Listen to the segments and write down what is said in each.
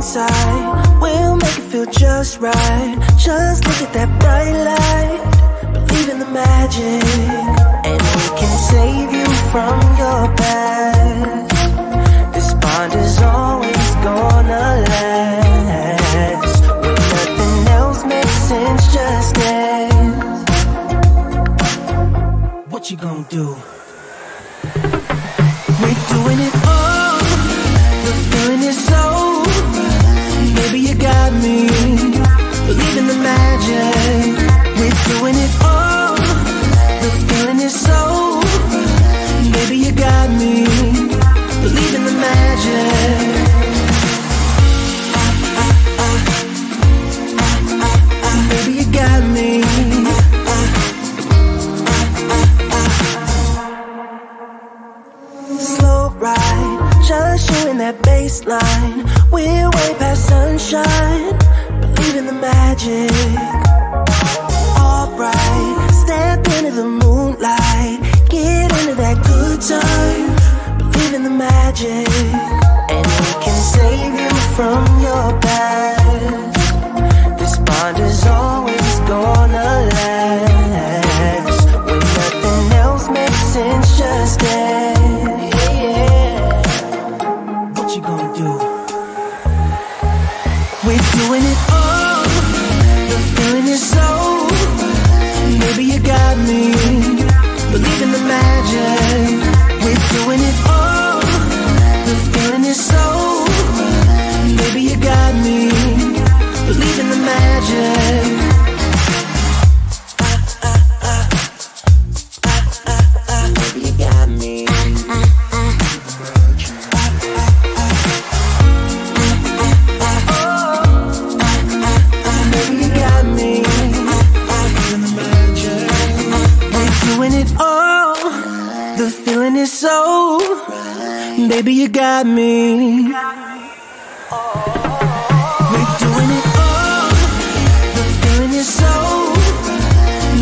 inside. We'll make it feel just right. Just look at that bright light. Believe in the magic, and we can save you from your past. This bond is always gonna last. When nothing else makes sense, just dance. What you gonna do? We're doing it all. The feeling is so. Baby, you got me. Believe in the magic. We're doing it all. The feeling is so. Baby, you got me. Believe in the magic. Baby, you got me. Slow ride, just you in that baseline. We're way past sunshine. Believe in the magic. Alright, step into the moonlight. Get into that good time. Believe in the magic, and we can save you from your past. This bond is always gonna last. When nothing else makes sense, just dance. Yeah. What you gonna do? We're doing it all. The feeling is so. Baby, you got me. Believe in the magic. We're doing it all. The feeling is so. Baby, you got me. Believe in the magic. Baby, you got me. Baby, you got me. We're doing it all. The feeling is so. Baby, you got me. We're doing it all. The feeling is so.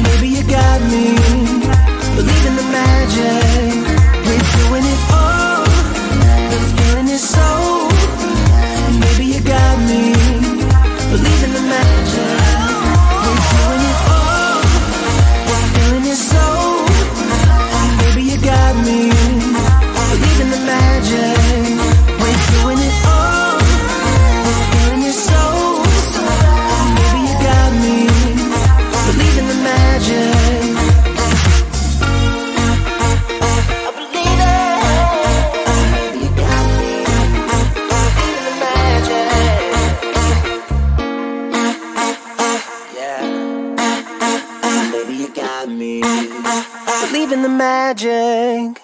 Baby, you got me. Believe in the magic. We're doing it all. The feeling is so. Baby, you got me. Believe in the magic. We're doing it all. The feeling is so. Baby, you got me. Believe in the magic. We're doing it all. The feeling is so. Baby, you got me. Believe in the magic. I believe it. Baby, you got me. Believe in the magic. Yeah. Baby, you got me. Believe in the magic.